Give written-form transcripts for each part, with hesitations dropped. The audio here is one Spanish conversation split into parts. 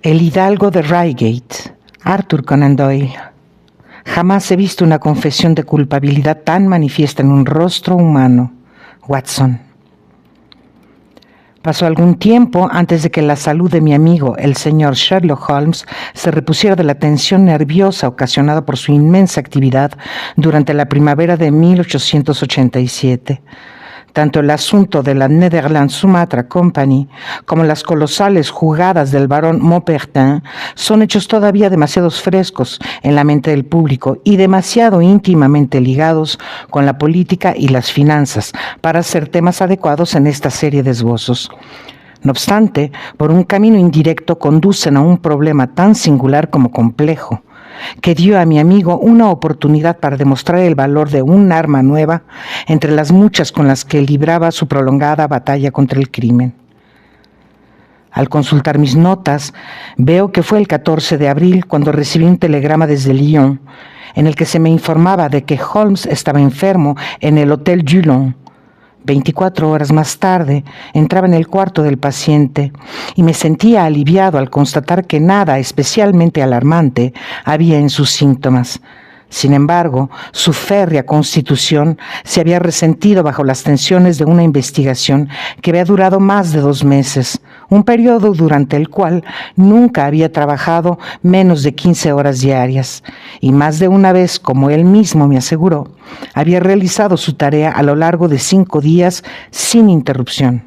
El hidalgo de Reigate, Arthur Conan Doyle. Jamás he visto una confesión de culpabilidad tan manifiesta en un rostro humano. Watson. Pasó algún tiempo antes de que la salud de mi amigo, el señor Sherlock Holmes, se repusiera de la tensión nerviosa ocasionada por su inmensa actividad durante la primavera de 1887. Tanto el asunto de la Netherland Sumatra Company como las colosales jugadas del barón Maupertin son hechos todavía demasiado frescos en la mente del público y demasiado íntimamente ligados con la política y las finanzas para ser temas adecuados en esta serie de esbozos. No obstante, por un camino indirecto conducen a un problema tan singular como complejo, que dio a mi amigo una oportunidad para demostrar el valor de un arma nueva entre las muchas con las que libraba su prolongada batalla contra el crimen. Al consultar mis notas, veo que fue el 14 de abril cuando recibí un telegrama desde Lyon, en el que se me informaba de que Holmes estaba enfermo en el Hotel Dulon. 24 horas más tarde, entraba en el cuarto del paciente y me sentía aliviado al constatar que nada especialmente alarmante había en sus síntomas. Sin embargo, su férrea constitución se había resentido bajo las tensiones de una investigación que había durado más de 2 meses, un periodo durante el cual nunca había trabajado menos de 15 horas diarias, y más de una vez, como él mismo me aseguró, había realizado su tarea a lo largo de 5 días sin interrupción.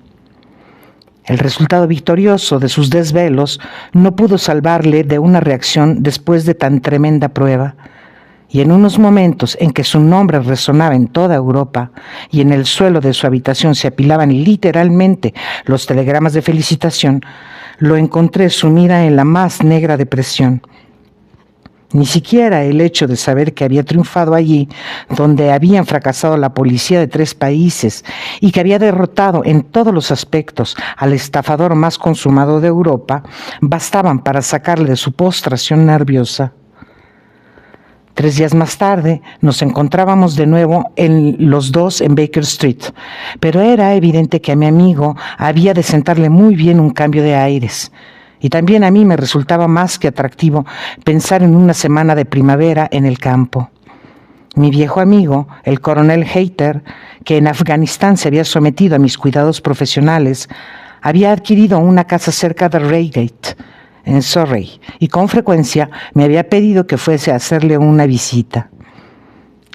El resultado victorioso de sus desvelos no pudo salvarle de una reacción después de tan tremenda prueba, y en unos momentos en que su nombre resonaba en toda Europa y en el suelo de su habitación se apilaban literalmente los telegramas de felicitación, lo encontré sumida en la más negra depresión. Ni siquiera el hecho de saber que había triunfado allí, donde habían fracasado la policía de 3 países y que había derrotado en todos los aspectos al estafador más consumado de Europa, bastaban para sacarle de su postración nerviosa. 3 días más tarde nos encontrábamos de nuevo los dos en Baker Street, pero era evidente que a mi amigo había de sentarle muy bien un cambio de aires. Y también a mí me resultaba más que atractivo pensar en una semana de primavera en el campo. Mi viejo amigo, el coronel Hayter, que en Afganistán se había sometido a mis cuidados profesionales, había adquirido una casa cerca de Reigate, en Surrey, y con frecuencia me había pedido que fuese a hacerle una visita.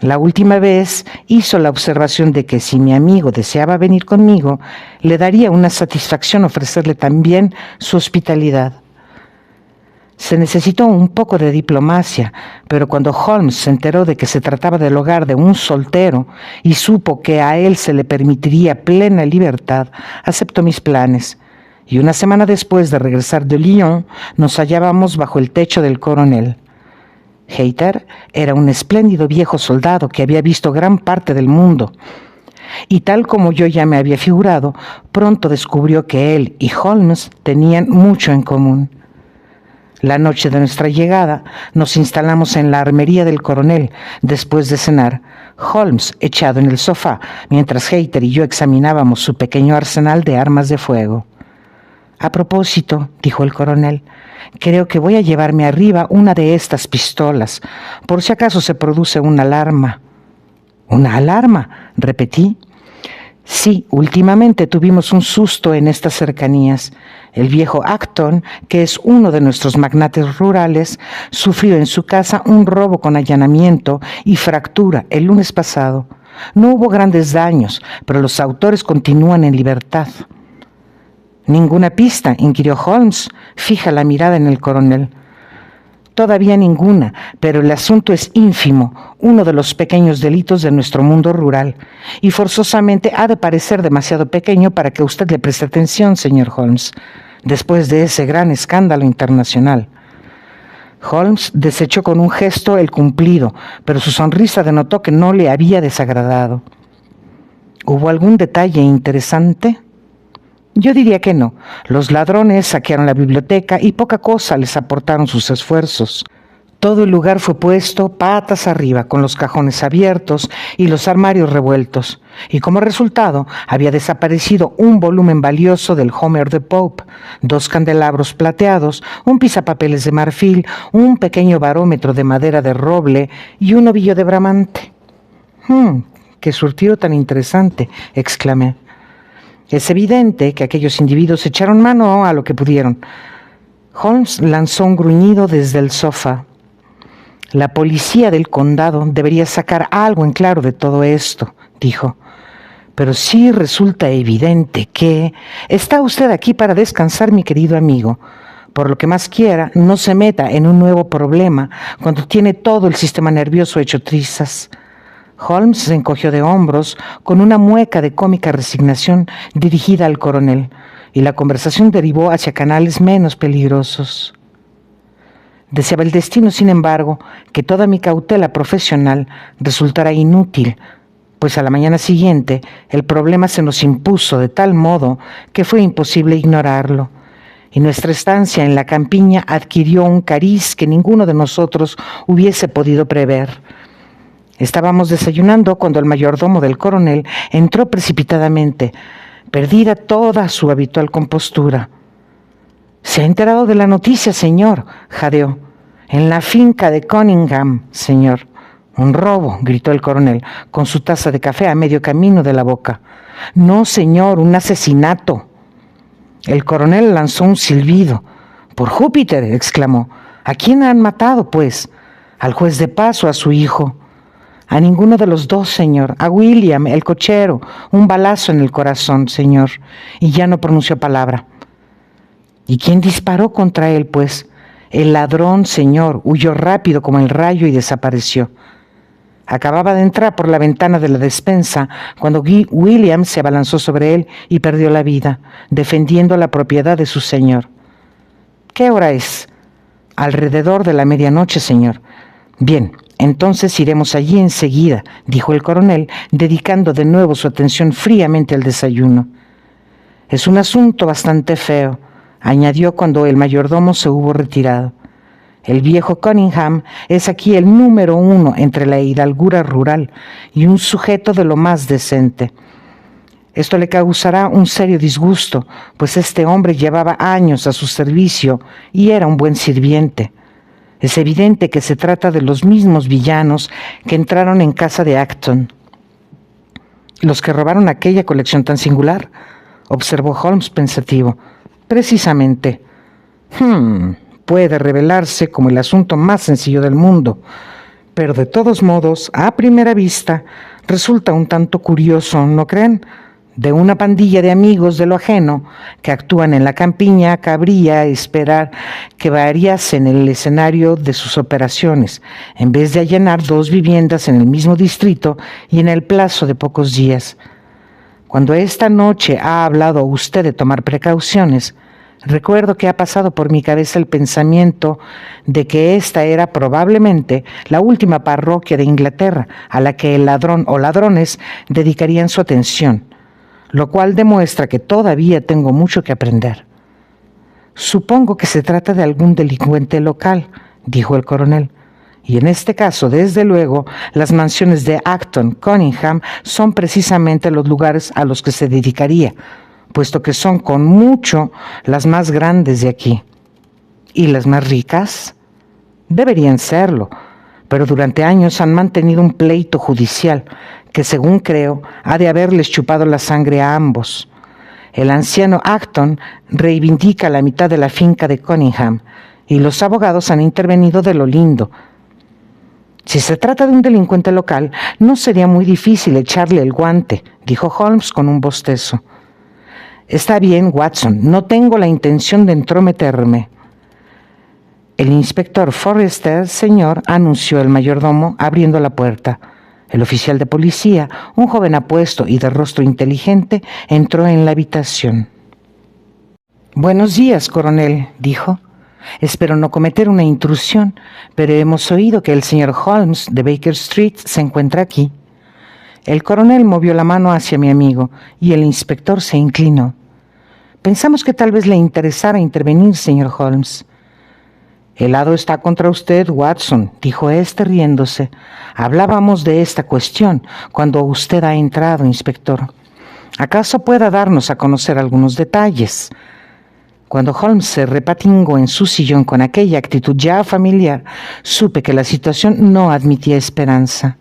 La última vez hizo la observación de que si mi amigo deseaba venir conmigo, le daría una satisfacción ofrecerle también su hospitalidad. Se necesitó un poco de diplomacia, pero cuando Holmes se enteró de que se trataba del hogar de un soltero y supo que a él se le permitiría plena libertad, aceptó mis planes. Y una semana después de regresar de Lyon, nos hallábamos bajo el techo del coronel. Hayter era un espléndido viejo soldado que había visto gran parte del mundo, y tal como yo ya me había figurado, pronto descubrió que él y Holmes tenían mucho en común. La noche de nuestra llegada, nos instalamos en la armería del coronel después de cenar, Holmes echado en el sofá, mientras Hayter y yo examinábamos su pequeño arsenal de armas de fuego. «A propósito», dijo el coronel, «creo que voy a llevarme arriba una de estas pistolas, por si acaso se produce una alarma». «¿Una alarma?», repetí. «Sí, últimamente tuvimos un susto en estas cercanías. El viejo Acton, que es uno de nuestros magnates rurales, sufrió en su casa un robo con allanamiento y fractura el lunes pasado. No hubo grandes daños, pero los autores continúan en libertad». «¿Ninguna pista?», inquirió Holmes, fija la mirada en el coronel. «Todavía ninguna, pero el asunto es ínfimo, uno de los pequeños delitos de nuestro mundo rural, y forzosamente ha de parecer demasiado pequeño para que usted le preste atención, señor Holmes, después de ese gran escándalo internacional». Holmes desechó con un gesto el cumplido, pero su sonrisa denotó que no le había desagradado. «¿Hubo algún detalle interesante?». «Yo diría que no. Los ladrones saquearon la biblioteca y poca cosa les aportaron sus esfuerzos. Todo el lugar fue puesto patas arriba, con los cajones abiertos y los armarios revueltos, y como resultado había desaparecido un volumen valioso del Homer de Pope, 2 candelabros plateados, un pisapapeles de marfil, un pequeño barómetro de madera de roble y un ovillo de bramante. ¡Qué surtido tan interesante!, exclamé. Es evidente que aquellos individuos echaron mano a lo que pudieron. Holmes lanzó un gruñido desde el sofá. La policía del condado debería sacar algo en claro de todo esto, dijo. Pero sí resulta evidente que está usted aquí para descansar, mi querido amigo. Por lo que más quiera, no se meta en un nuevo problema cuando tiene todo el sistema nervioso hecho trizas. Holmes se encogió de hombros con una mueca de cómica resignación dirigida al coronel, y la conversación derivó hacia canales menos peligrosos. Deseaba el destino, sin embargo, que toda mi cautela profesional resultara inútil, pues a la mañana siguiente el problema se nos impuso de tal modo que fue imposible ignorarlo, y nuestra estancia en la campiña adquirió un cariz que ninguno de nosotros hubiese podido prever. Estábamos desayunando cuando el mayordomo del coronel entró precipitadamente, perdida toda su habitual compostura. «¿Se ha enterado de la noticia, señor?», jadeó. «En la finca de Cunningham, señor». «Un robo», gritó el coronel, con su taza de café a medio camino de la boca. «No, señor, un asesinato». El coronel lanzó un silbido. «Por Júpiter», exclamó. «¿A quién han matado, pues? ¿Al juez de paz o a su hijo?» «A ninguno de los dos, señor. A William, el cochero. Un balazo en el corazón, señor». Y ya no pronunció palabra. «¿Y quién disparó contra él, pues?» «El ladrón, señor. Huyó rápido como el rayo y desapareció. Acababa de entrar por la ventana de la despensa cuando William se abalanzó sobre él y perdió la vida, defendiendo la propiedad de su señor». «¿Qué hora es?» «Alrededor de la medianoche, señor». «Bien, entonces iremos allí enseguida», dijo el coronel, dedicando de nuevo su atención fríamente al desayuno. «Es un asunto bastante feo», añadió cuando el mayordomo se hubo retirado. «El viejo Cunningham es aquí el número 1 entre la hidalgura rural y un sujeto de lo más decente. Esto le causará un serio disgusto, pues este hombre llevaba años a su servicio y era un buen sirviente. Es evidente que se trata de los mismos villanos que entraron en casa de Acton». «¿Los que robaron aquella colección tan singular?», observó Holmes pensativo. «Precisamente». Puede revelarse como el asunto más sencillo del mundo, pero de todos modos, a primera vista, resulta un tanto curioso, ¿no creen? De una pandilla de amigos de lo ajeno que actúan en la campiña, cabría esperar que variasen el escenario de sus operaciones, en vez de allanar 2 viviendas en el mismo distrito y en el plazo de pocos días. Cuando esta noche ha hablado usted de tomar precauciones, recuerdo que ha pasado por mi cabeza el pensamiento de que esta era probablemente la última parroquia de Inglaterra a la que el ladrón o ladrones dedicarían su atención, lo cual demuestra que todavía tengo mucho que aprender». «Supongo que se trata de algún delincuente local», dijo el coronel. «Y en este caso, desde luego, las mansiones de Acton, Cunningham, son precisamente los lugares a los que se dedicaría, puesto que son con mucho las más grandes de aquí». «¿Y las más ricas?». «Deberían serlo, pero durante años han mantenido un pleito judicial que, según creo, ha de haberles chupado la sangre a ambos. El anciano Acton reivindica la mitad de la finca de Cunningham y los abogados han intervenido de lo lindo. Si se trata de un delincuente local, no sería muy difícil echarle el guante», dijo Holmes con un bostezo. «Está bien, Watson, no tengo la intención de entrometerme». «El inspector Forrester, señor», anunció el mayordomo, abriendo la puerta. El oficial de policía, un joven apuesto y de rostro inteligente, entró en la habitación. «Buenos días, coronel», dijo. «Espero no cometer una intrusión, pero hemos oído que el señor Holmes de Baker Street se encuentra aquí». El coronel movió la mano hacia mi amigo y el inspector se inclinó. «Pensamos que tal vez le interesara intervenir, señor Holmes». El hado está contra usted, Watson, dijo éste riéndose. Hablábamos de esta cuestión cuando usted ha entrado, inspector. ¿Acaso pueda darnos a conocer algunos detalles? Cuando Holmes se repatingó en su sillón con aquella actitud ya familiar, supe que la situación no admitía esperanza.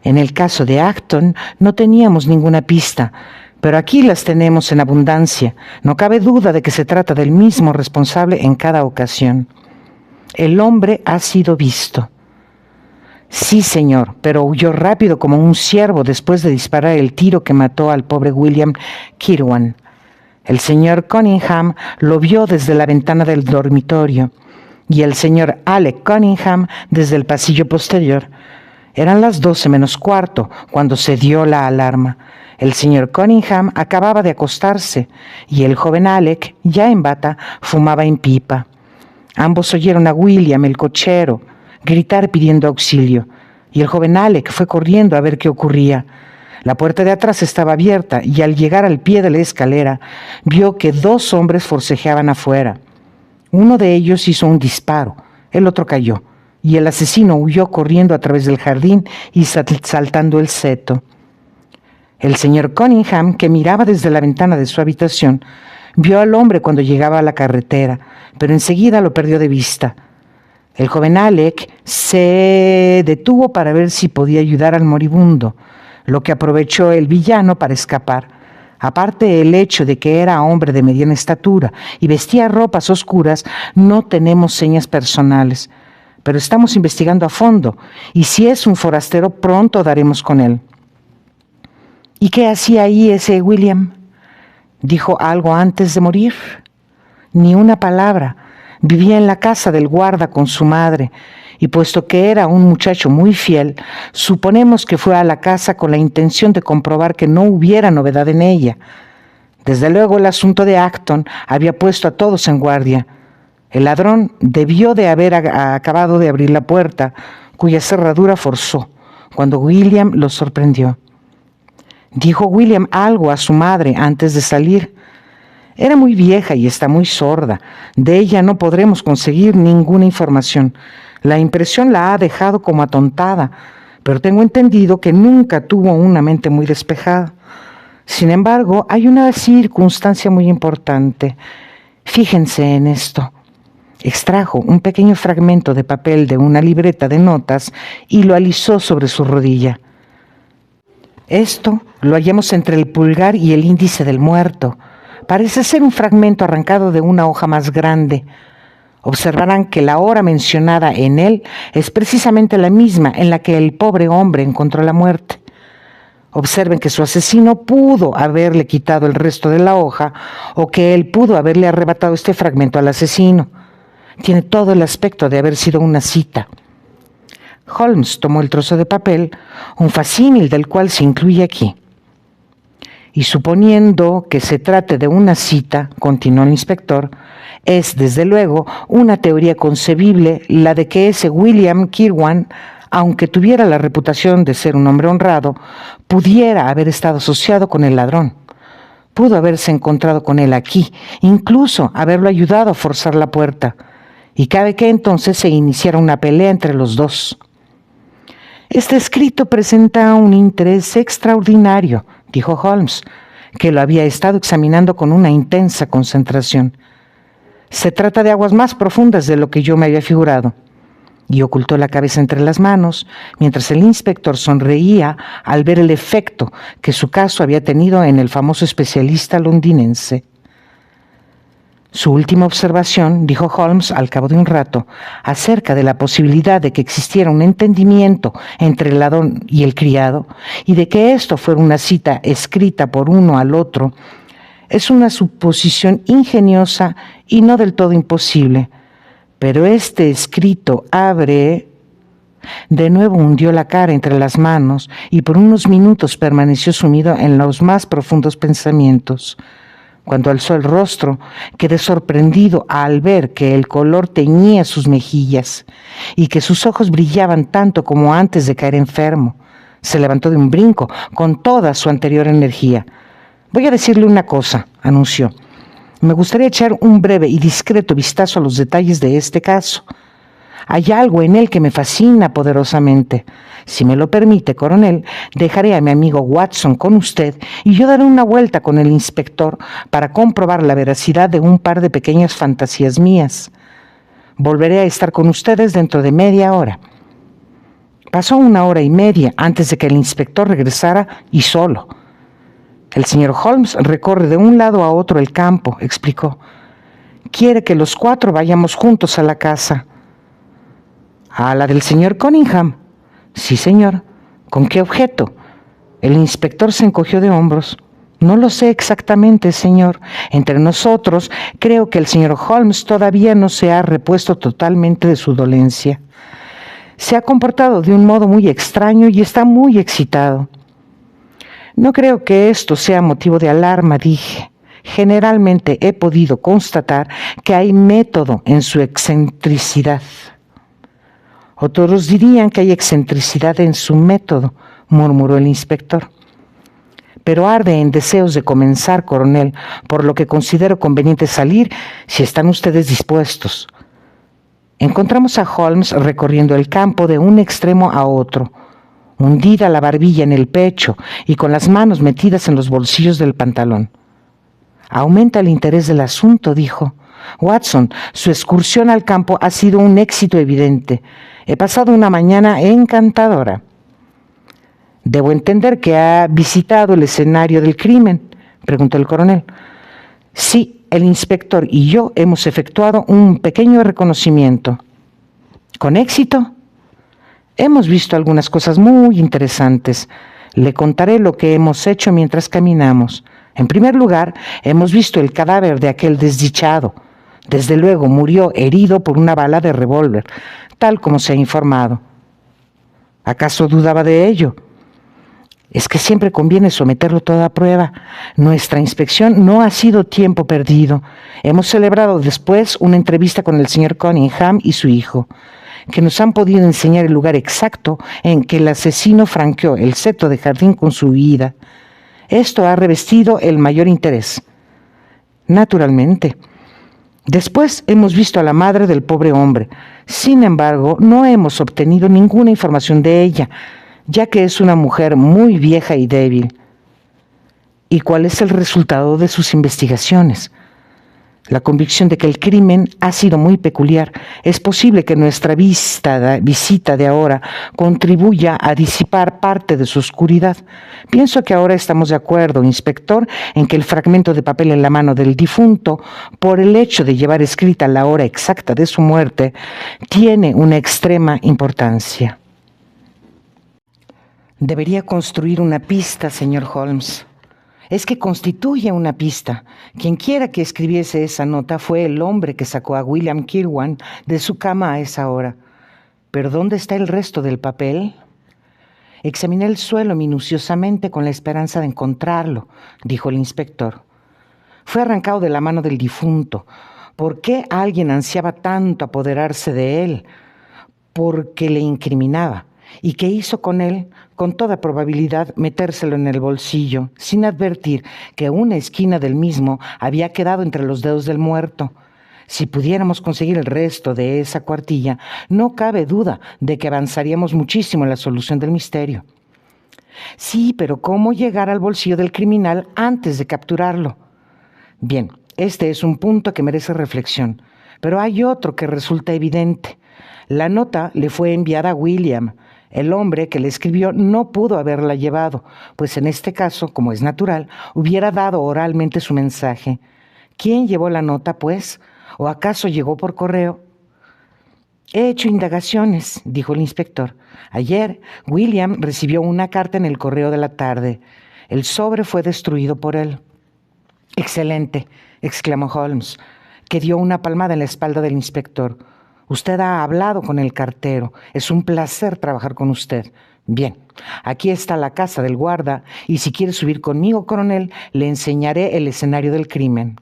En el caso de Acton no teníamos ninguna pista, pero aquí las tenemos en abundancia. No cabe duda de que se trata del mismo responsable en cada ocasión. El hombre ha sido visto. Sí, señor, pero huyó rápido como un ciervo después de disparar el tiro que mató al pobre William Kirwan. El señor Cunningham lo vio desde la ventana del dormitorio y el señor Alec Cunningham desde el pasillo posterior. Eran las 12 menos cuarto cuando se dio la alarma. El señor Cunningham acababa de acostarse y el joven Alec, ya en bata, fumaba en pipa. Ambos oyeron a William, el cochero, gritar pidiendo auxilio, y el joven Alec fue corriendo a ver qué ocurría. La puerta de atrás estaba abierta y al llegar al pie de la escalera vio que 2 hombres forcejeaban afuera. Uno de ellos hizo un disparo, el otro cayó, y el asesino huyó corriendo a través del jardín y saltando el seto. El señor Cunningham, que miraba desde la ventana de su habitación, vio al hombre cuando llegaba a la carretera, pero enseguida lo perdió de vista. El joven Alec se detuvo para ver si podía ayudar al moribundo, lo que aprovechó el villano para escapar. Aparte el hecho de que era hombre de mediana estatura y vestía ropas oscuras, no tenemos señas personales, pero estamos investigando a fondo, y si es un forastero, pronto daremos con él. ¿Y qué hacía ahí ese William? ¿Dijo algo antes de morir? Ni una palabra. Vivía en la casa del guarda con su madre, y puesto que era un muchacho muy fiel, suponemos que fue a la casa con la intención de comprobar que no hubiera novedad en ella. Desde luego el asunto de Acton había puesto a todos en guardia. El ladrón debió de haber acabado de abrir la puerta, cuya cerradura forzó, cuando William lo sorprendió. Dijo William algo a su madre antes de salir. Era muy vieja y está muy sorda. De ella no podremos conseguir ninguna información. La impresión la ha dejado como atontada, pero tengo entendido que nunca tuvo una mente muy despejada. Sin embargo, hay una circunstancia muy importante. Fíjense en esto. Extrajo un pequeño fragmento de papel de una libreta de notas y lo alisó sobre su rodilla. Esto lo hallamos entre el pulgar y el índice del muerto. Parece ser un fragmento arrancado de una hoja más grande. Observarán que la hora mencionada en él es precisamente la misma en la que el pobre hombre encontró la muerte. Observen que su asesino pudo haberle quitado el resto de la hoja o que él pudo haberle arrebatado este fragmento al asesino. Tiene todo el aspecto de haber sido una cita. Holmes tomó el trozo de papel, un facsímil del cual se incluye aquí. Y suponiendo que se trate de una cita, continuó el inspector, es desde luego una teoría concebible la de que ese William Kirwan, aunque tuviera la reputación de ser un hombre honrado, pudiera haber estado asociado con el ladrón. Pudo haberse encontrado con él aquí, incluso haberlo ayudado a forzar la puerta, y cabe que entonces se iniciara una pelea entre los dos. Este escrito presenta un interés extraordinario, dijo Holmes, que lo había estado examinando con una intensa concentración. Se trata de aguas más profundas de lo que yo me había figurado. Y ocultó la cabeza entre las manos, mientras el inspector sonreía al ver el efecto que su caso había tenido en el famoso especialista londinense. Su última observación, dijo Holmes al cabo de un rato, acerca de la posibilidad de que existiera un entendimiento entre el ladrón y el criado, y de que esto fuera una cita escrita por uno al otro, es una suposición ingeniosa y no del todo imposible. Pero este escrito abre... De nuevo hundió la cara entre las manos y por unos minutos permaneció sumido en los más profundos pensamientos. Cuando alzó el rostro, quedé sorprendido al ver que el color teñía sus mejillas y que sus ojos brillaban tanto como antes de caer enfermo. Se levantó de un brinco con toda su anterior energía. «Voy a decirle una cosa», anunció. Me gustaría echar un breve y discreto vistazo a los detalles de este caso. Hay algo en él que me fascina poderosamente. Si me lo permite, coronel, dejaré a mi amigo Watson con usted y yo daré una vuelta con el inspector para comprobar la veracidad de un par de pequeñas fantasías mías. Volveré a estar con ustedes dentro de media hora. Pasó 1 hora y media antes de que el inspector regresara y solo. El señor Holmes recorre de un lado a otro el campo, explicó. Quiere que los 4 vayamos juntos a la casa. ¿A la del señor Cunningham? Sí, señor. ¿Con qué objeto? El inspector se encogió de hombros. No lo sé exactamente, señor. Entre nosotros, creo que el señor Holmes todavía no se ha repuesto totalmente de su dolencia. Se ha comportado de un modo muy extraño y está muy excitado. No creo que esto sea motivo de alarma, dije. Generalmente he podido constatar que hay método en su excentricidad. Otros dirían que hay excentricidad en su método, murmuró el inspector. Pero arde en deseos de comenzar, coronel, por lo que considero conveniente salir si están ustedes dispuestos. Encontramos a Holmes recorriendo el campo de un extremo a otro, hundida la barbilla en el pecho y con las manos metidas en los bolsillos del pantalón. Aumenta el interés del asunto, dijo. Watson, su excursión al campo ha sido un éxito evidente. He pasado una mañana encantadora. ¿Debo entender que ha visitado el escenario del crimen?, preguntó el coronel. Sí, el inspector y yo hemos efectuado un pequeño reconocimiento. ¿Con éxito? Hemos visto algunas cosas muy interesantes. Le contaré lo que hemos hecho mientras caminamos. En primer lugar, hemos visto el cadáver de aquel desdichado. Desde luego murió herido por una bala de revólver, tal como se ha informado. ¿Acaso dudaba de ello? Es que siempre conviene someterlo todo a prueba. Nuestra inspección no ha sido tiempo perdido. Hemos celebrado después una entrevista con el señor Cunningham y su hijo, que nos han podido enseñar el lugar exacto en que el asesino franqueó el seto de jardín con su huida. Esto ha revestido el mayor interés. Naturalmente. Después hemos visto a la madre del pobre hombre. Sin embargo, no hemos obtenido ninguna información de ella, ya que es una mujer muy vieja y débil. ¿Y cuál es el resultado de sus investigaciones? La convicción de que el crimen ha sido muy peculiar. Es posible que nuestra visita de ahora contribuya a disipar parte de su oscuridad. Pienso que ahora estamos de acuerdo, inspector, en que el fragmento de papel en la mano del difunto, por el hecho de llevar escrita la hora exacta de su muerte, tiene una extrema importancia. Debería construir una pista, señor Holmes. Es que constituye una pista. Quien quiera que escribiese esa nota fue el hombre que sacó a William Kirwan de su cama a esa hora. ¿Pero dónde está el resto del papel? Examiné el suelo minuciosamente con la esperanza de encontrarlo, dijo el inspector. Fue arrancado de la mano del difunto. ¿Por qué alguien ansiaba tanto apoderarse de él? Porque le incriminaba. ¿Y qué hizo con él? Con toda probabilidad metérselo en el bolsillo, sin advertir que una esquina del mismo había quedado entre los dedos del muerto. Si pudiéramos conseguir el resto de esa cuartilla, no cabe duda de que avanzaríamos muchísimo en la solución del misterio. Sí, pero ¿cómo llegar al bolsillo del criminal antes de capturarlo? Bien, este es un punto que merece reflexión, pero hay otro que resulta evidente. La nota le fue enviada a William. El hombre que le escribió no pudo haberla llevado, pues en este caso, como es natural, hubiera dado oralmente su mensaje. ¿Quién llevó la nota, pues? ¿O acaso llegó por correo? He hecho indagaciones, dijo el inspector. Ayer, William recibió una carta en el correo de la tarde. El sobre fue destruido por él. Excelente, exclamó Holmes, que dio una palmada en la espalda del inspector. Usted ha hablado con el cartero. Es un placer trabajar con usted. Bien, aquí está la casa del guarda y si quiere subir conmigo, coronel, le enseñaré el escenario del crimen.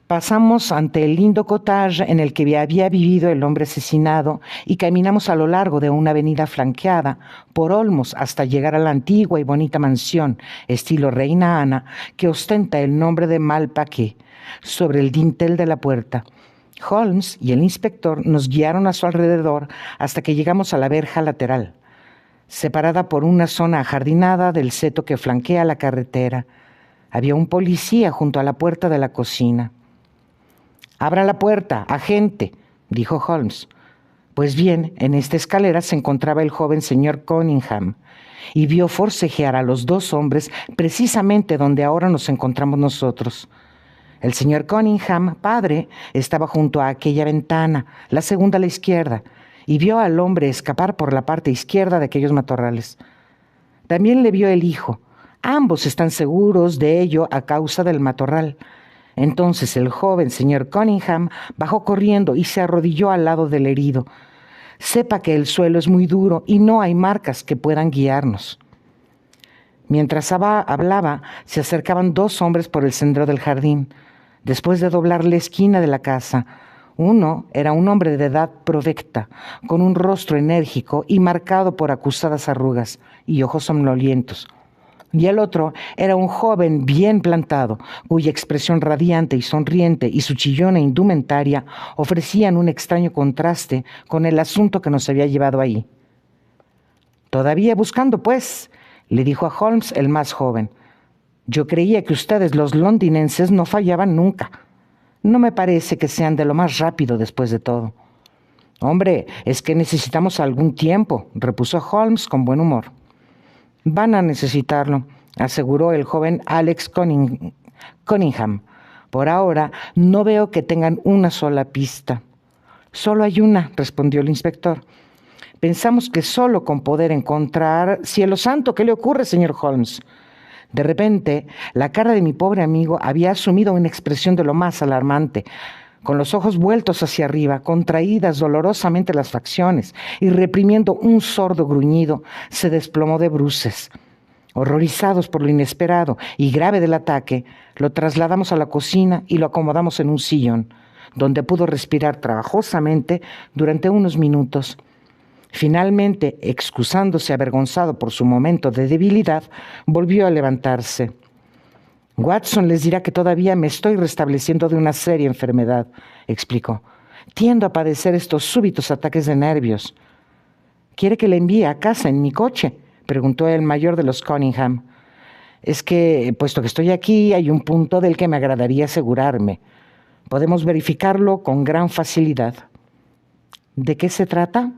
Pasamos ante el lindo cottage en el que había vivido el hombre asesinado y caminamos a lo largo de una avenida flanqueada por olmos hasta llegar a la antigua y bonita mansión, estilo Reina Ana, que ostenta el nombre de Malpaquet. sobre el dintel de la puerta. Holmes y el inspector nos guiaron a su alrededor hasta que llegamos a la verja lateral, separada por una zona ajardinada del seto que flanquea la carretera. Había un policía junto a la puerta de la cocina. «Abra la puerta, agente», dijo Holmes. Pues bien, en esta escalera se encontraba el joven señor Cunningham y vio forcejear a los dos hombres precisamente donde ahora nos encontramos nosotros. El señor Cunningham, padre, estaba junto a aquella ventana, la segunda a la izquierda, y vio al hombre escapar por la parte izquierda de aquellos matorrales. También le vio el hijo. Ambos están seguros de ello a causa del matorral. Entonces el joven señor Cunningham bajó corriendo y se arrodilló al lado del herido. Sepa que el suelo es muy duro y no hay marcas que puedan guiarnos. Mientras hablaba, se acercaban dos hombres por el sendero del jardín. Después de doblar la esquina de la casa, uno era un hombre de edad provecta, con un rostro enérgico y marcado por acusadas arrugas y ojos somnolientos. Y el otro era un joven bien plantado, cuya expresión radiante y sonriente y su chillona indumentaria ofrecían un extraño contraste con el asunto que nos había llevado ahí. «Todavía buscando, pues», le dijo a Holmes el más joven. «Yo creía que ustedes, los londinenses, no fallaban nunca. No me parece que sean de lo más rápido después de todo». «Hombre, es que necesitamos algún tiempo», repuso Holmes con buen humor. «Van a necesitarlo», aseguró el joven Alex Cunningham. «Por ahora no veo que tengan una sola pista». «Solo hay una», respondió el inspector. «Pensamos que solo con poder encontrar...» «Cielo santo, ¿qué le ocurre, señor Holmes?» De repente, la cara de mi pobre amigo había asumido una expresión de lo más alarmante. Con los ojos vueltos hacia arriba, contraídas dolorosamente las facciones y reprimiendo un sordo gruñido, se desplomó de bruces. Horrorizados por lo inesperado y grave del ataque, lo trasladamos a la cocina y lo acomodamos en un sillón, donde pudo respirar trabajosamente durante unos minutos. Finalmente, excusándose avergonzado por su momento de debilidad, volvió a levantarse. «Watson les dirá que todavía me estoy restableciendo de una seria enfermedad», explicó. «Tiendo a padecer estos súbitos ataques de nervios». «¿Quiere que le envíe a casa en mi coche?», preguntó el mayor de los Cunningham. «Es que, puesto que estoy aquí, hay un punto del que me agradaría asegurarme. Podemos verificarlo con gran facilidad». «¿De qué se trata?».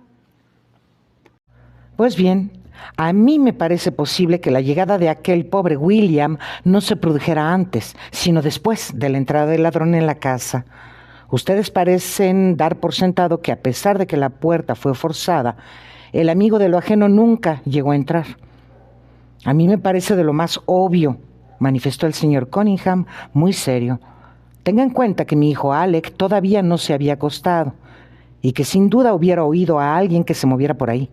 «Pues bien, a mí me parece posible que la llegada de aquel pobre William no se produjera antes, sino después de la entrada del ladrón en la casa. Ustedes parecen dar por sentado que a pesar de que la puerta fue forzada, el amigo de lo ajeno nunca llegó a entrar. A mí me parece de lo más obvio», manifestó el señor Cunningham muy serio. «Tenga en cuenta que mi hijo Alec todavía no se había acostado y que sin duda hubiera oído a alguien que se moviera por ahí».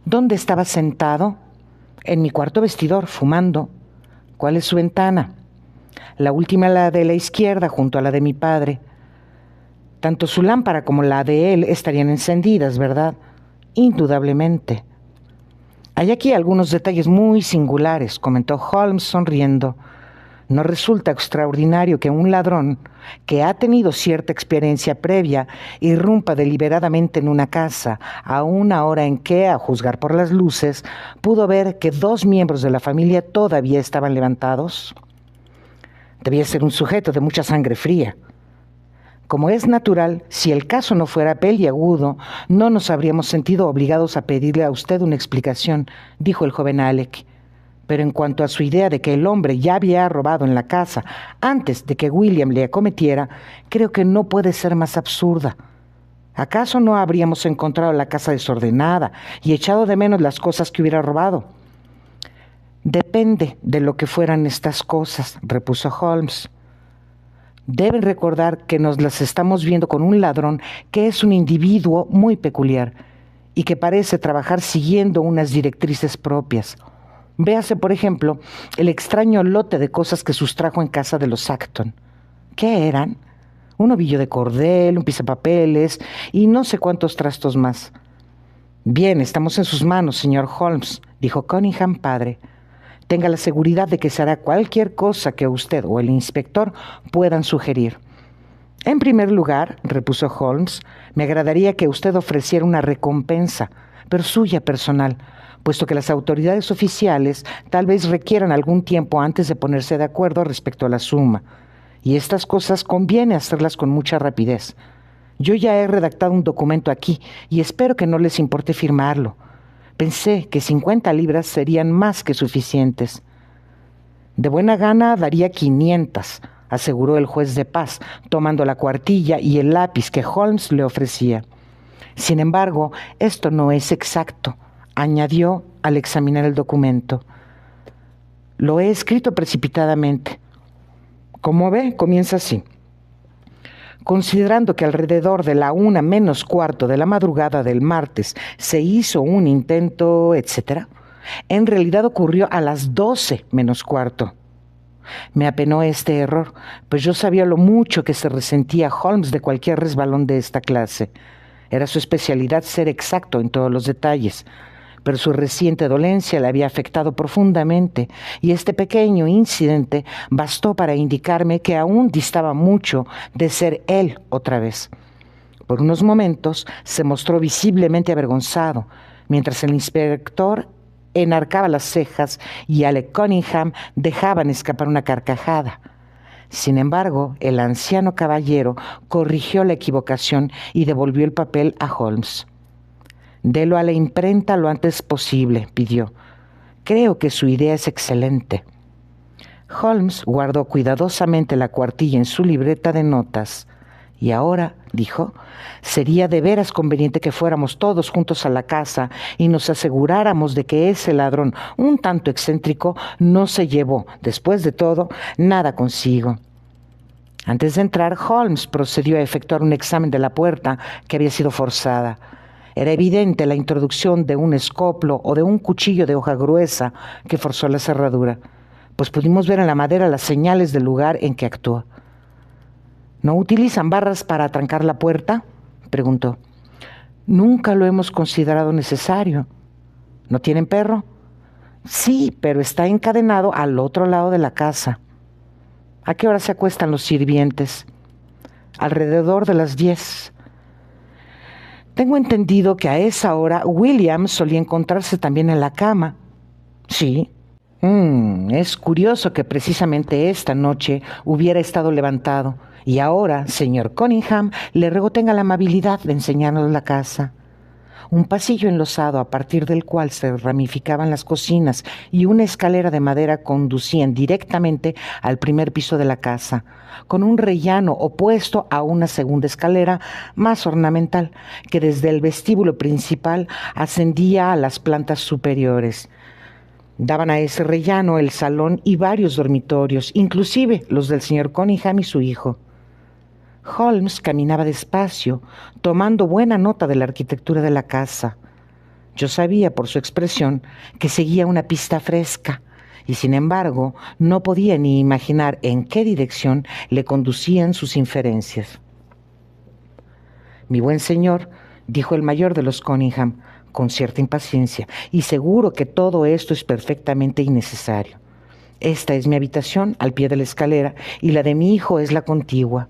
«¿Dónde estaba sentado?». «En mi cuarto vestidor, fumando». «¿Cuál es su ventana?». «La última, la de la izquierda, junto a la de mi padre». «Tanto su lámpara como la de él estarían encendidas, ¿verdad?». «Indudablemente». «Hay aquí algunos detalles muy singulares», comentó Holmes sonriendo. «No resulta extraordinario que un ladrón que ha tenido cierta experiencia previa irrumpa deliberadamente en una casa a una hora en que, a juzgar por las luces, pudo ver que dos miembros de la familia todavía estaban levantados. Debía ser un sujeto de mucha sangre fría. Como es natural, si el caso no fuera peliagudo, no nos habríamos sentido obligados a pedirle a usted una explicación», dijo el joven Alec. «Pero en cuanto a su idea de que el hombre ya había robado en la casa antes de que William le acometiera, creo que no puede ser más absurda. ¿Acaso no habríamos encontrado la casa desordenada y echado de menos las cosas que hubiera robado?». «Depende de lo que fueran estas cosas», repuso Holmes. «Deben recordar que nos las estamos viendo con un ladrón que es un individuo muy peculiar y que parece trabajar siguiendo unas directrices propias. Véase, por ejemplo, el extraño lote de cosas que sustrajo en casa de los Acton. ¿Qué eran? Un ovillo de cordel, un pisapapeles y no sé cuántos trastos más». «Bien, estamos en sus manos, señor Holmes», dijo Cunningham padre. Tenga la seguridad de que se hará cualquier cosa que usted o el inspector puedan sugerir. En primer lugar, repuso Holmes, me agradaría que usted ofreciera una recompensa, pero suya personal, puesto que las autoridades oficiales tal vez requieran algún tiempo antes de ponerse de acuerdo respecto a la suma. Y estas cosas conviene hacerlas con mucha rapidez. Yo ya he redactado un documento aquí y espero que no les importe firmarlo. Pensé que 50 libras serían más que suficientes. De buena gana daría 500, aseguró el juez de paz, tomando la cuartilla y el lápiz que Holmes le ofrecía. Sin embargo, esto no es exacto, añadió al examinar el documento. Lo he escrito precipitadamente. Como ve, comienza así. Considerando que alrededor de la 1:45 de la madrugada del martes se hizo un intento, etc., en realidad ocurrió a las 12:45. Me apenó este error, pues yo sabía lo mucho que se resentía Holmes de cualquier resbalón de esta clase. Era su especialidad ser exacto en todos los detalles, pero su reciente dolencia le había afectado profundamente y este pequeño incidente bastó para indicarme que aún distaba mucho de ser él otra vez. Por unos momentos se mostró visiblemente avergonzado, mientras el inspector enarcaba las cejas y Alec Cunningham dejaban escapar una carcajada. Sin embargo, el anciano caballero corrigió la equivocación y devolvió el papel a Holmes. «Delo a la imprenta lo antes posible», pidió. «Creo que su idea es excelente». Holmes guardó cuidadosamente la cuartilla en su libreta de notas. «Y ahora», dijo, «sería de veras conveniente que fuéramos todos juntos a la casa y nos aseguráramos de que ese ladrón, un tanto excéntrico, no se llevó, después de todo, nada consigo». Antes de entrar, Holmes procedió a efectuar un examen de la puerta que había sido forzada. Era evidente la introducción de un escoplo o de un cuchillo de hoja gruesa que forzó la cerradura, pues pudimos ver en la madera las señales del lugar en que actuó. «¿No utilizan barras para atrancar la puerta?», preguntó. «Nunca lo hemos considerado necesario». «¿No tienen perro?». «Sí, pero está encadenado al otro lado de la casa». «¿A qué hora se acuestan los sirvientes?». «Alrededor de las 10». «Tengo entendido que a esa hora William solía encontrarse también en la cama». «Sí». Es curioso que precisamente esta noche hubiera estado levantado. Y ahora, señor Cunningham, le ruego tenga la amabilidad de enseñarnos la casa». Un pasillo enlosado a partir del cual se ramificaban las cocinas y una escalera de madera conducían directamente al primer piso de la casa, con un rellano opuesto a una segunda escalera más ornamental que desde el vestíbulo principal ascendía a las plantas superiores. Daban a ese rellano el salón y varios dormitorios, inclusive los del señor Cunningham y su hijo. Holmes caminaba despacio, tomando buena nota de la arquitectura de la casa. Yo sabía por su expresión que seguía una pista fresca, y sin embargo no podía ni imaginar en qué dirección le conducían sus inferencias. «Mi buen señor», dijo el mayor de los Cunningham, con cierta impaciencia, «y seguro que todo esto es perfectamente innecesario. Esta es mi habitación al pie de la escalera y la de mi hijo es la contigua.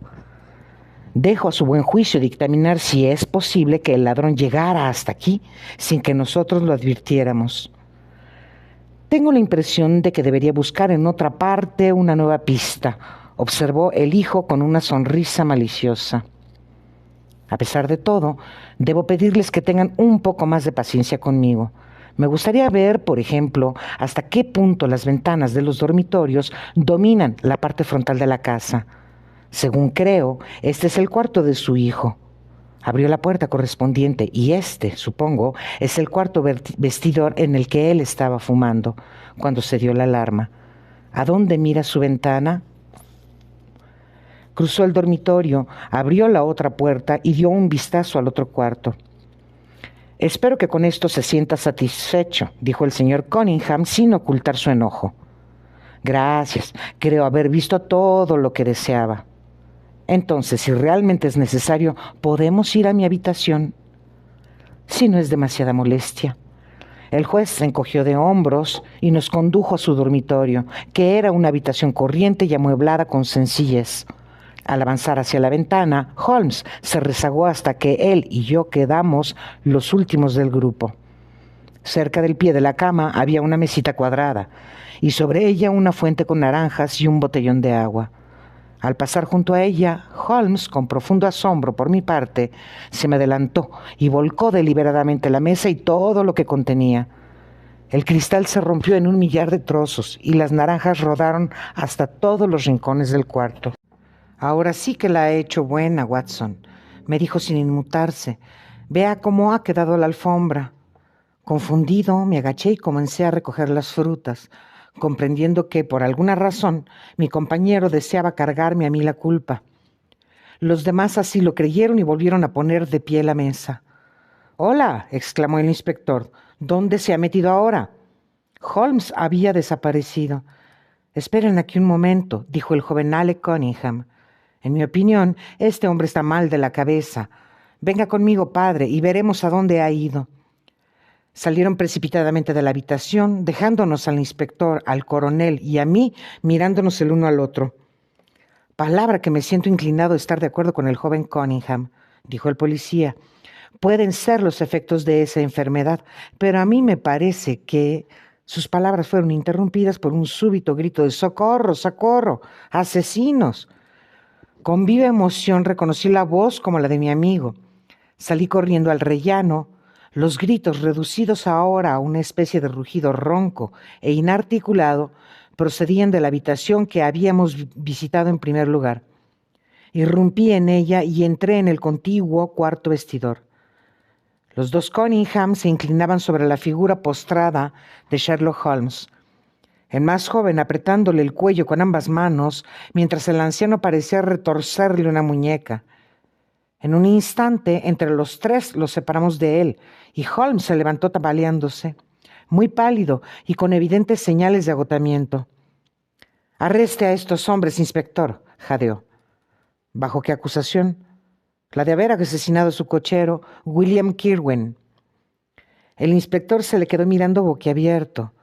Dejo a su buen juicio dictaminar si es posible que el ladrón llegara hasta aquí sin que nosotros lo advirtiéramos. Tengo la impresión de que debería buscar en otra parte una nueva pista», observó el hijo con una sonrisa maliciosa. «A pesar de todo, debo pedirles que tengan un poco más de paciencia conmigo. Me gustaría ver, por ejemplo, hasta qué punto las ventanas de los dormitorios dominan la parte frontal de la casa. Según creo, este es el cuarto de su hijo». Abrió la puerta correspondiente y este, supongo, es el cuarto vestidor en el que él estaba fumando cuando se dio la alarma. ¿A dónde mira su ventana? Cruzó el dormitorio, abrió la otra puerta y dio un vistazo al otro cuarto. «Espero que con esto se sienta satisfecho», dijo el señor Cunningham sin ocultar su enojo. «Gracias, creo haber visto todo lo que deseaba. Entonces, si realmente es necesario, podemos ir a mi habitación». «Si no es demasiada molestia». El juez se encogió de hombros y nos condujo a su dormitorio, que era una habitación corriente y amueblada con sencillez. Al avanzar hacia la ventana, Holmes se rezagó hasta que él y yo quedamos los últimos del grupo. Cerca del pie de la cama había una mesita cuadrada y sobre ella una fuente con naranjas y un botellón de agua. Al pasar junto a ella, Holmes, con profundo asombro por mi parte, se me adelantó y volcó deliberadamente la mesa y todo lo que contenía. El cristal se rompió en un millar de trozos y las naranjas rodaron hasta todos los rincones del cuarto. «Ahora sí que la ha hecho buena, Watson», me dijo sin inmutarse. «Vea cómo ha quedado la alfombra». Confundido, me agaché y comencé a recoger las frutas, comprendiendo que, por alguna razón, mi compañero deseaba cargarme a mí la culpa. Los demás así lo creyeron y volvieron a poner de pie la mesa. «¡Hola!», exclamó el inspector. «¿Dónde se ha metido ahora?». Holmes había desaparecido. «Esperen aquí un momento», dijo el joven Alec Cunningham. «En mi opinión, este hombre está mal de la cabeza. Venga conmigo, padre, y veremos a dónde ha ido». Salieron precipitadamente de la habitación, dejándonos al inspector, al coronel y a mí mirándonos el uno al otro. «Palabra que me siento inclinado a estar de acuerdo con el joven Cunningham», dijo el policía. «Pueden ser los efectos de esa enfermedad, pero a mí me parece que...». Sus palabras fueron interrumpidas por un súbito grito de «¡Socorro, socorro! ¡Asesinos!». Con viva emoción reconocí la voz como la de mi amigo. Salí corriendo al rellano. Los gritos, reducidos ahora a una especie de rugido ronco e inarticulado, procedían de la habitación que habíamos visitado en primer lugar. Irrumpí en ella y entré en el contiguo cuarto vestidor. Los dos Cunningham se inclinaban sobre la figura postrada de Sherlock Holmes, el más joven apretándole el cuello con ambas manos, mientras el anciano parecía retorcerle una muñeca. En un instante, entre los tres los separamos de él, y Holmes se levantó tambaleándose, muy pálido y con evidentes señales de agotamiento. «Arreste a estos hombres, inspector», jadeó. «¿Bajo qué acusación?» «La de haber asesinado a su cochero, William Kirwan». El inspector se le quedó mirando boquiabierto.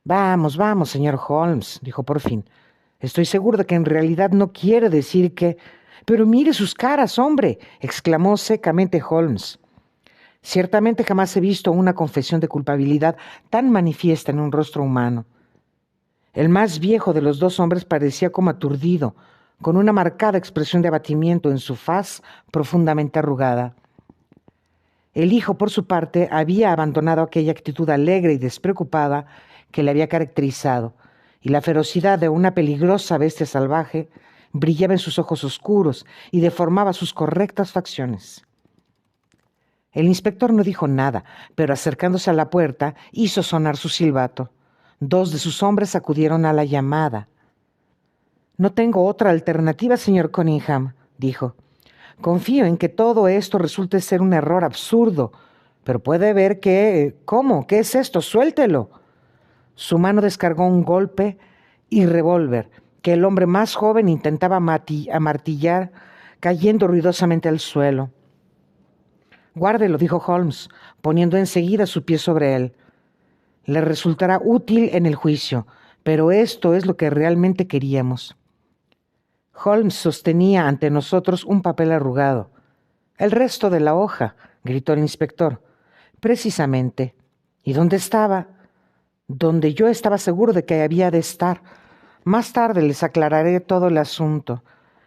«Vamos, vamos, señor Holmes», dijo por fin. «Estoy seguro de que en realidad no quiere decir que...». «Pero mire sus caras, hombre», exclamó secamente Holmes. Ciertamente jamás he visto una confesión de culpabilidad tan manifiesta en un rostro humano. El más viejo de los dos hombres parecía como aturdido, con una marcada expresión de abatimiento en su faz profundamente arrugada. El hijo, por su parte, había abandonado aquella actitud alegre y despreocupada que le había caracterizado, y la ferocidad de una peligrosa bestia salvaje brillaba en sus ojos oscuros y deformaba sus correctas facciones. El inspector no dijo nada, pero acercándose a la puerta, hizo sonar su silbato. Dos de sus hombres acudieron a la llamada. «No tengo otra alternativa, señor Cunningham», dijo. «Confío en que todo esto resulte ser un error absurdo, pero puede ver que... ¿Cómo? ¿Qué es esto? ¡Suéltelo!». Su mano descargó un golpe y revólver que el hombre más joven intentaba amartillar, cayendo ruidosamente al suelo. «Guárdelo», dijo Holmes, poniendo enseguida su pie sobre él. «Le resultará útil en el juicio, pero esto es lo que realmente queríamos». Holmes sostenía ante nosotros un papel arrugado. «El resto de la hoja», gritó el inspector. «Precisamente. ¿Y dónde estaba?» «Donde yo estaba seguro de que había de estar. Más tarde les aclararé todo el asunto.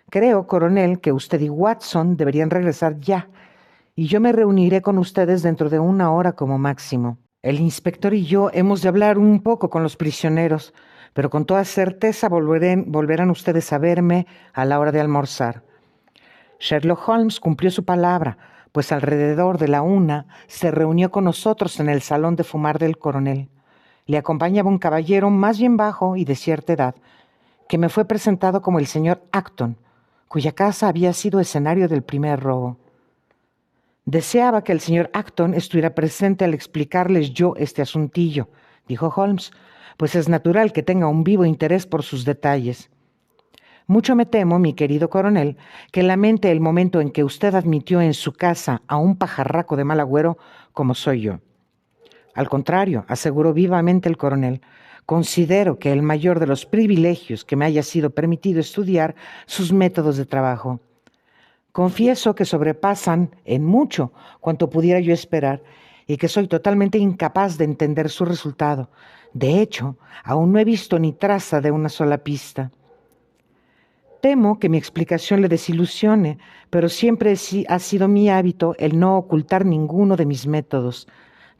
Creo, coronel, que usted y Watson deberían regresar ya, y yo me reuniré con ustedes dentro de 1 hora como máximo. El inspector y yo hemos de hablar un poco con los prisioneros, pero con toda certeza volverán ustedes a verme a la hora de almorzar». Sherlock Holmes cumplió su palabra, pues alrededor de la 1 se reunió con nosotros en el salón de fumar del coronel. Le acompañaba un caballero más bien bajo y de cierta edad, que me fue presentado como el señor Acton, cuya casa había sido escenario del primer robo. «Deseaba que el señor Acton estuviera presente al explicarles yo este asuntillo», dijo Holmes, «pues es natural que tenga un vivo interés por sus detalles. Mucho me temo, mi querido coronel, que lamente el momento en que usted admitió en su casa a un pajarraco de mal agüero como soy yo. Al contrario, aseguró vivamente el coronel, considero que el mayor de los privilegios que me haya sido permitido estudiar sus métodos de trabajo. Confieso que sobrepasan en mucho cuanto pudiera yo esperar y que soy totalmente incapaz de entender su resultado. De hecho, aún no he visto ni traza de una sola pista. Temo que mi explicación le desilusione, pero siempre ha sido mi hábito el no ocultar ninguno de mis métodos,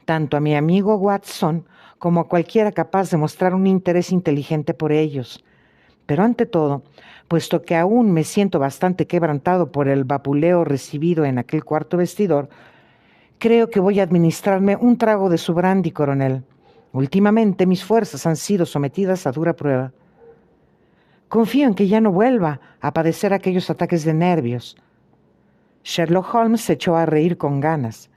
tanto a mi amigo Watson como a cualquiera capaz de mostrar un interés inteligente por ellos. Pero ante todo, puesto que aún me siento bastante quebrantado por el vapuleo recibido en aquel cuarto vestidor, creo que voy a administrarme un trago de su brandy, coronel. Últimamente mis fuerzas han sido sometidas a dura prueba. Confío en que ya no vuelva a padecer aquellos ataques de nervios. Sherlock Holmes se echó a reír con ganas.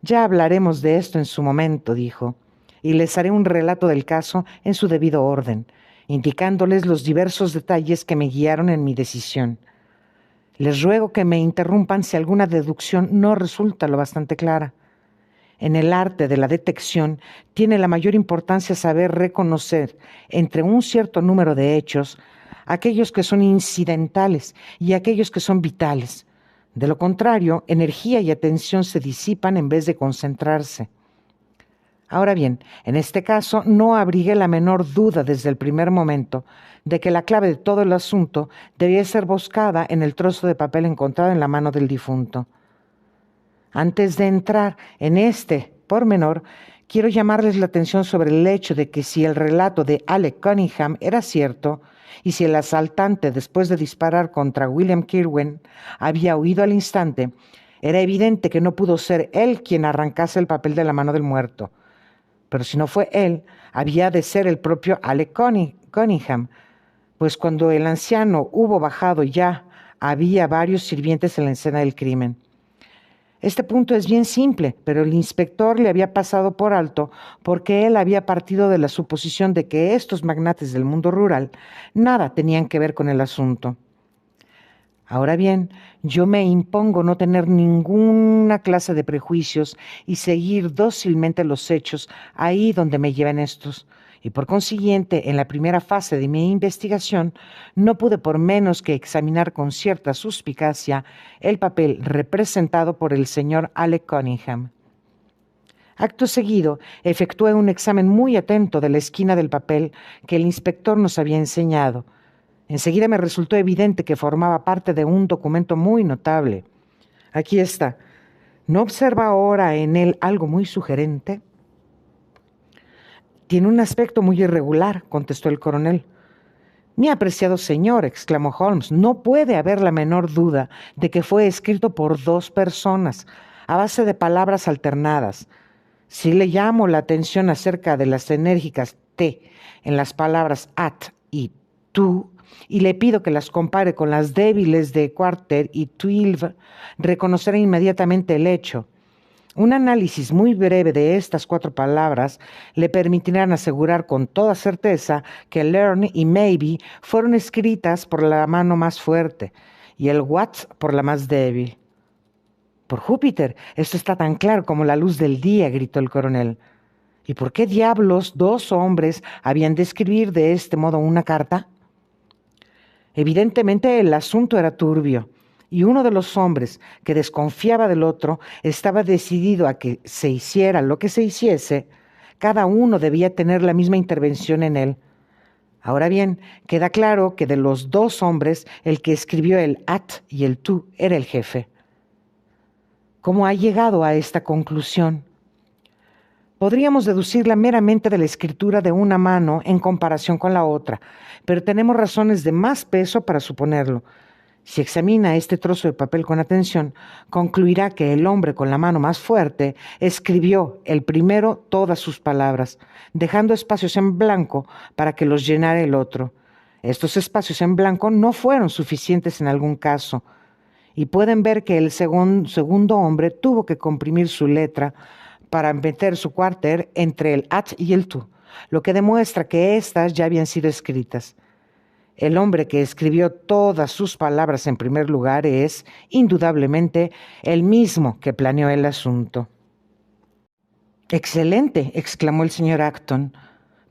Ya hablaremos de esto en su momento, dijo, y les haré un relato del caso en su debido orden, indicándoles los diversos detalles que me guiaron en mi decisión. Les ruego que me interrumpan si alguna deducción no resulta lo bastante clara. En el arte de la detección tiene la mayor importancia saber reconocer entre un cierto número de hechos aquellos que son incidentales y aquellos que son vitales. De lo contrario, energía y atención se disipan en vez de concentrarse. Ahora bien, en este caso no abrigué la menor duda desde el primer momento de que la clave de todo el asunto debía ser buscada en el trozo de papel encontrado en la mano del difunto. Antes de entrar en este pormenor, quiero llamarles la atención sobre el hecho de que si el relato de Alec Cunningham era cierto, y si el asaltante, después de disparar contra William Kirwan, había huido al instante, era evidente que no pudo ser él quien arrancase el papel de la mano del muerto. Pero si no fue él, había de ser el propio Alec Cunningham, pues cuando el anciano hubo bajado ya, había varios sirvientes en la escena del crimen. Este punto es bien simple, pero el inspector le había pasado por alto porque él había partido de la suposición de que estos magnates del mundo rural nada tenían que ver con el asunto. Ahora bien, yo me impongo no tener ninguna clase de prejuicios y seguir dócilmente los hechos ahí donde me lleven estos. Y por consiguiente, en la primera fase de mi investigación, no pude por menos que examinar con cierta suspicacia el papel representado por el señor Alec Cunningham. Acto seguido, efectué un examen muy atento de la esquina del papel que el inspector nos había enseñado. Enseguida me resultó evidente que formaba parte de un documento muy notable. Aquí está. ¿No observa ahora en él algo muy sugerente? Tiene un aspecto muy irregular, contestó el coronel. Mi apreciado señor, exclamó Holmes, no puede haber la menor duda de que fue escrito por dos personas, a base de palabras alternadas. Si le llamo la atención acerca de las enérgicas T en las palabras at y to, y le pido que las compare con las débiles de quarter y twelve, reconocerá inmediatamente el hecho. Un análisis muy breve de estas cuatro palabras le permitirán asegurar con toda certeza que learn y maybe fueron escritas por la mano más fuerte y el what por la más débil. Por Júpiter, esto está tan claro como la luz del día, gritó el coronel. ¿Y por qué diablos dos hombres habían de escribir de este modo una carta? Evidentemente el asunto era turbio, y uno de los hombres que desconfiaba del otro estaba decidido a que se hiciera lo que se hiciese, cada uno debía tener la misma intervención en él. Ahora bien, queda claro que de los dos hombres, el que escribió el at y el to era el jefe. ¿Cómo ha llegado a esta conclusión? Podríamos deducirla meramente de la escritura de una mano en comparación con la otra, pero tenemos razones de más peso para suponerlo. Si examina este trozo de papel con atención, concluirá que el hombre con la mano más fuerte escribió el primero todas sus palabras, dejando espacios en blanco para que los llenara el otro. Estos espacios en blanco no fueron suficientes en algún caso, y pueden ver que el segundo hombre tuvo que comprimir su letra para meter su quarter entre el at y el to, lo que demuestra que éstas ya habían sido escritas. El hombre que escribió todas sus palabras en primer lugar es, indudablemente, el mismo que planeó el asunto. Excelente, exclamó el señor Acton.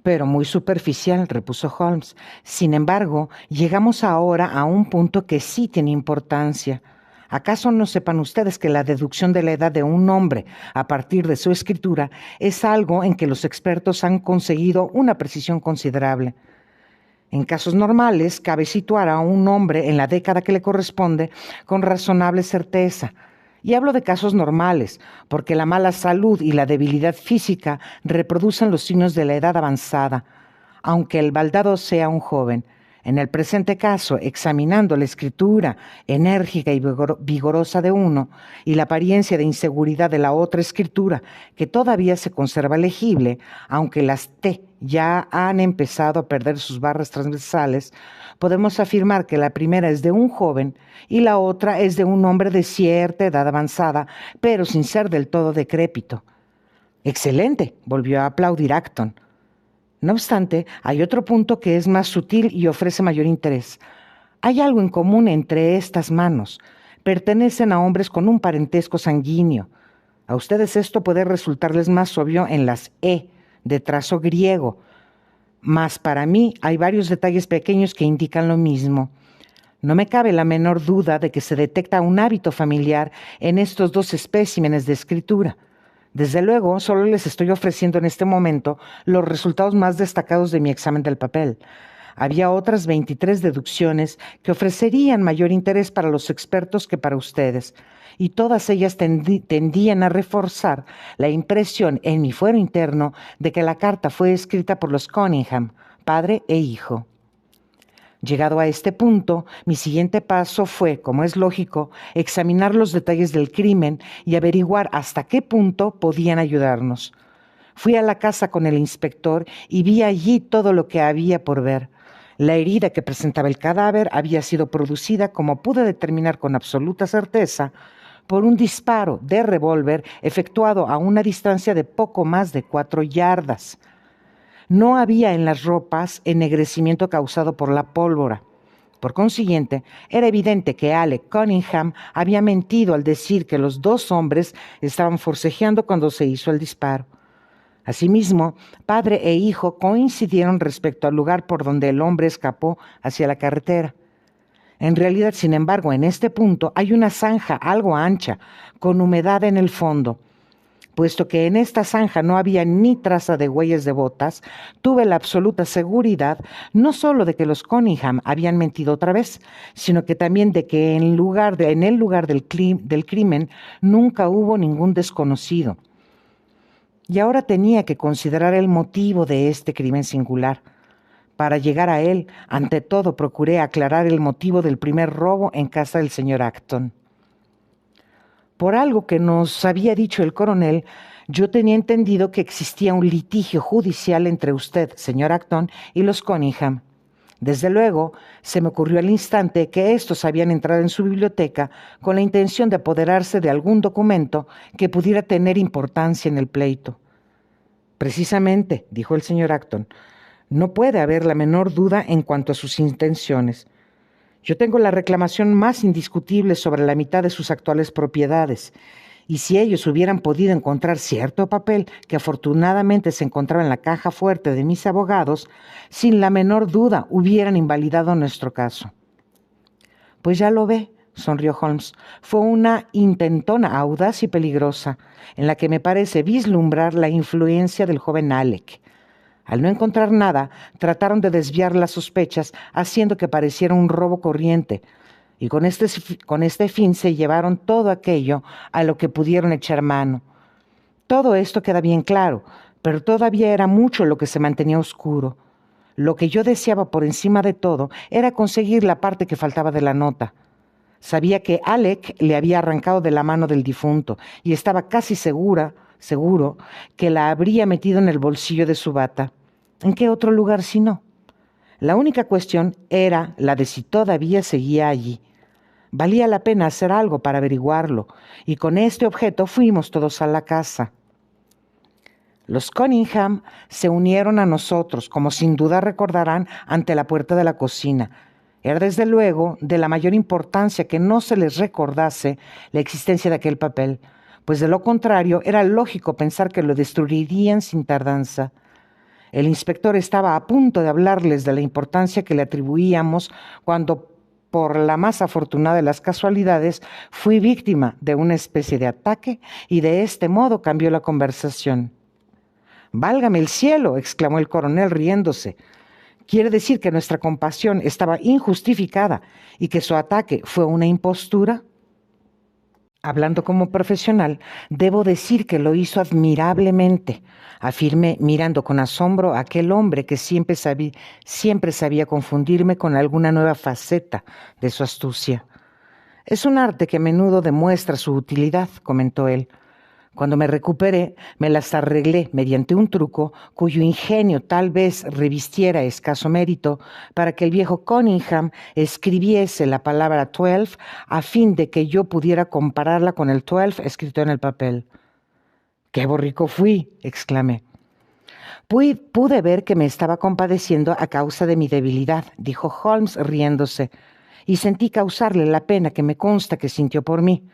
Pero muy superficial, repuso Holmes. Sin embargo, llegamos ahora a un punto que sí tiene importancia. ¿Acaso no sepan ustedes que la deducción de la edad de un hombre a partir de su escritura es algo en que los expertos han conseguido una precisión considerable? En casos normales, cabe situar a un hombre en la década que le corresponde con razonable certeza. Y hablo de casos normales, porque la mala salud y la debilidad física reproducen los signos de la edad avanzada, aunque el baldado sea un joven. En el presente caso, examinando la escritura enérgica y vigorosa de uno y la apariencia de inseguridad de la otra escritura, que todavía se conserva legible, aunque las T ya han empezado a perder sus barras transversales, podemos afirmar que la primera es de un joven y la otra es de un hombre de cierta edad avanzada, pero sin ser del todo decrépito. Excelente, volvió a aplaudir Acton. No obstante, hay otro punto que es más sutil y ofrece mayor interés. Hay algo en común entre estas manos. Pertenecen a hombres con un parentesco sanguíneo. A ustedes esto puede resultarles más obvio en las E, de trazo griego, mas para mí hay varios detalles pequeños que indican lo mismo. No me cabe la menor duda de que se detecta un hábito familiar en estos dos especímenes de escritura. Desde luego, solo les estoy ofreciendo en este momento los resultados más destacados de mi examen del papel. Había otras 23 deducciones que ofrecerían mayor interés para los expertos que para ustedes, y todas ellas tendían a reforzar la impresión en mi fuero interno de que la carta fue escrita por los Cunningham, padre e hijo. Llegado a este punto, mi siguiente paso fue, como es lógico, examinar los detalles del crimen y averiguar hasta qué punto podían ayudarnos. Fui a la casa con el inspector y vi allí todo lo que había por ver. La herida que presentaba el cadáver había sido producida, como pude determinar con absoluta certeza, por un disparo de revólver efectuado a una distancia de poco más de 4 yardas. No había en las ropas ennegrecimiento causado por la pólvora. Por consiguiente, era evidente que Alec Cunningham había mentido al decir que los dos hombres estaban forcejeando cuando se hizo el disparo. Asimismo, padre e hijo coincidieron respecto al lugar por donde el hombre escapó hacia la carretera. En realidad, sin embargo, en este punto hay una zanja algo ancha, con humedad en el fondo. Puesto que en esta zanja no había ni traza de huellas de botas, tuve la absoluta seguridad no solo de que los Cunningham habían mentido otra vez, sino que también de que en el lugar del crimen nunca hubo ningún desconocido. Y ahora tenía que considerar el motivo de este crimen singular. Para llegar a él, ante todo procuré aclarar el motivo del primer robo en casa del señor Acton. Por algo que nos había dicho el coronel, yo tenía entendido que existía un litigio judicial entre usted, señor Acton, y los Cunningham. Desde luego, se me ocurrió al instante que estos habían entrado en su biblioteca con la intención de apoderarse de algún documento que pudiera tener importancia en el pleito. Precisamente, dijo el señor Acton, no puede haber la menor duda en cuanto a sus intenciones. Yo tengo la reclamación más indiscutible sobre la mitad de sus actuales propiedades, y si ellos hubieran podido encontrar cierto papel que afortunadamente se encontraba en la caja fuerte de mis abogados, sin la menor duda hubieran invalidado nuestro caso. Pues ya lo ve, sonrió Holmes. Fue una intentona audaz y peligrosa, en la que me parece vislumbrar la influencia del joven Alec. Al no encontrar nada, trataron de desviar las sospechas, haciendo que pareciera un robo corriente, y con este fin se llevaron todo aquello a lo que pudieron echar mano. Todo esto queda bien claro, pero todavía era mucho lo que se mantenía oscuro. Lo que yo deseaba por encima de todo era conseguir la parte que faltaba de la nota. Sabía que Alec le había arrancado de la mano del difunto y estaba casi seguro que la habría metido en el bolsillo de su bata. ¿En qué otro lugar si no? La única cuestión era la de si todavía seguía allí. Valía la pena hacer algo para averiguarlo, y con este objeto fuimos todos a la casa. Los Cunningham se unieron a nosotros, como sin duda recordarán, ante la puerta de la cocina. Era desde luego de la mayor importancia que no se les recordase la existencia de aquel papel, pues de lo contrario era lógico pensar que lo destruirían sin tardanza. El inspector estaba a punto de hablarles de la importancia que le atribuíamos cuando, por la más afortunada de las casualidades, fui víctima de una especie de ataque y de este modo cambió la conversación. «¡Válgame el cielo!», exclamó el coronel riéndose. «¿Quiere decir que nuestra compasión estaba injustificada y que su ataque fue una impostura?». Hablando como profesional, debo decir que lo hizo admirablemente, afirmé mirando con asombro a aquel hombre que siempre sabía confundirme con alguna nueva faceta de su astucia. «Es un arte que a menudo demuestra su utilidad», comentó él. «Cuando me recuperé, me las arreglé mediante un truco cuyo ingenio tal vez revistiera escaso mérito para que el viejo Cunningham escribiese la palabra 12 a fin de que yo pudiera compararla con el 12 escrito en el papel». «¡Qué borrico fui!», exclamé. Pude ver que me estaba compadeciendo a causa de mi debilidad», dijo Holmes riéndose, «y sentí causarle la pena que me consta que sintió por mí.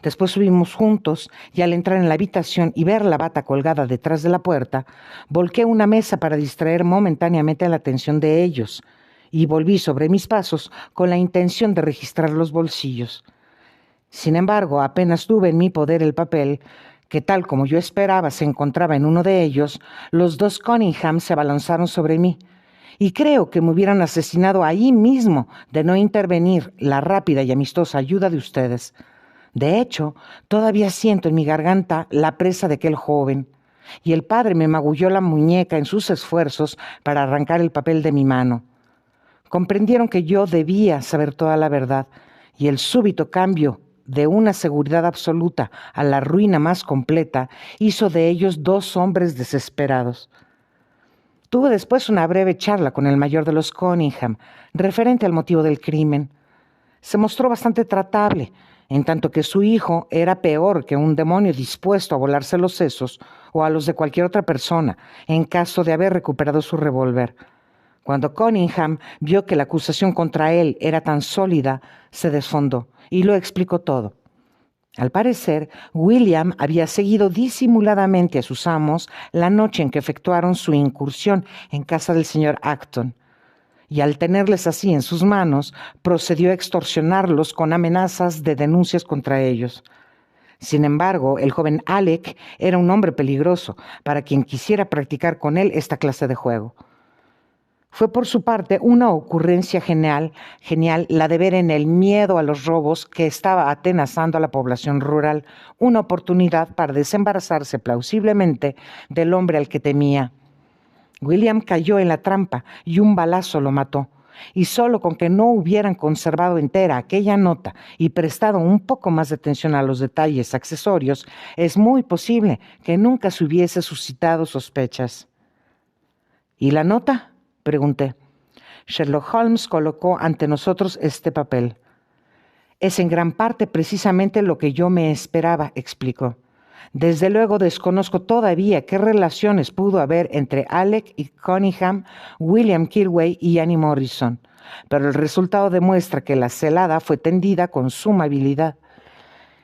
Después subimos juntos y al entrar en la habitación y ver la bata colgada detrás de la puerta, volqué una mesa para distraer momentáneamente la atención de ellos y volví sobre mis pasos con la intención de registrar los bolsillos. Sin embargo, apenas tuve en mi poder el papel, que tal como yo esperaba se encontraba en uno de ellos, los dos Cunningham se abalanzaron sobre mí y creo que me hubieran asesinado ahí mismo de no intervenir la rápida y amistosa ayuda de ustedes. De hecho, todavía siento en mi garganta la presa de aquel joven, y el padre me magulló la muñeca en sus esfuerzos para arrancar el papel de mi mano. Comprendieron que yo debía saber toda la verdad, y el súbito cambio de una seguridad absoluta a la ruina más completa hizo de ellos dos hombres desesperados. Tuve después una breve charla con el mayor de los Cunningham, referente al motivo del crimen. Se mostró bastante tratable, en tanto que su hijo era peor que un demonio dispuesto a volarse los sesos o a los de cualquier otra persona, en caso de haber recuperado su revólver. Cuando Cunningham vio que la acusación contra él era tan sólida, se desfondó y lo explicó todo. Al parecer, William había seguido disimuladamente a sus amos la noche en que efectuaron su incursión en casa del señor Acton, y al tenerles así en sus manos, procedió a extorsionarlos con amenazas de denuncias contra ellos. Sin embargo, el joven Alec era un hombre peligroso para quien quisiera practicar con él esta clase de juego. Fue por su parte una ocurrencia genial la de ver en el miedo a los robos que estaba atenazando a la población rural una oportunidad para desembarazarse plausiblemente del hombre al que temía. William cayó en la trampa y un balazo lo mató, y solo con que no hubieran conservado entera aquella nota y prestado un poco más de atención a los detalles accesorios, es muy posible que nunca se hubiese suscitado sospechas. «¿Y la nota?», pregunté. Sherlock Holmes colocó ante nosotros este papel. «Es en gran parte precisamente lo que yo me esperaba», explicó. «Desde luego desconozco todavía qué relaciones pudo haber entre Alec y Cunningham, William Kirway y Annie Morrison, pero el resultado demuestra que la celada fue tendida con suma habilidad.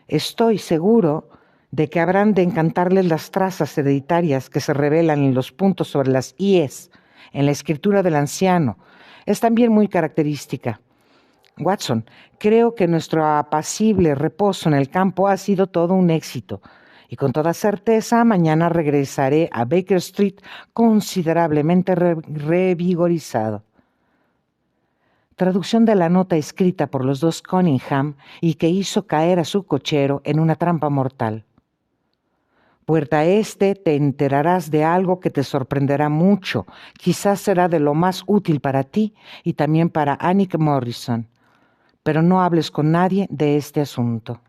Estoy seguro de que habrán de encantarles las trazas hereditarias que se revelan en los puntos sobre las íes en la escritura del anciano. Es también muy característica. Watson, creo que nuestro apacible reposo en el campo ha sido todo un éxito, y con toda certeza mañana regresaré a Baker Street considerablemente revigorizado». Traducción de la nota escrita por los dos Cunningham y que hizo caer a su cochero en una trampa mortal. Puerta este te enterarás de algo que te sorprenderá mucho. Quizás será de lo más útil para ti y también para Annie Morrison. Pero no hables con nadie de este asunto.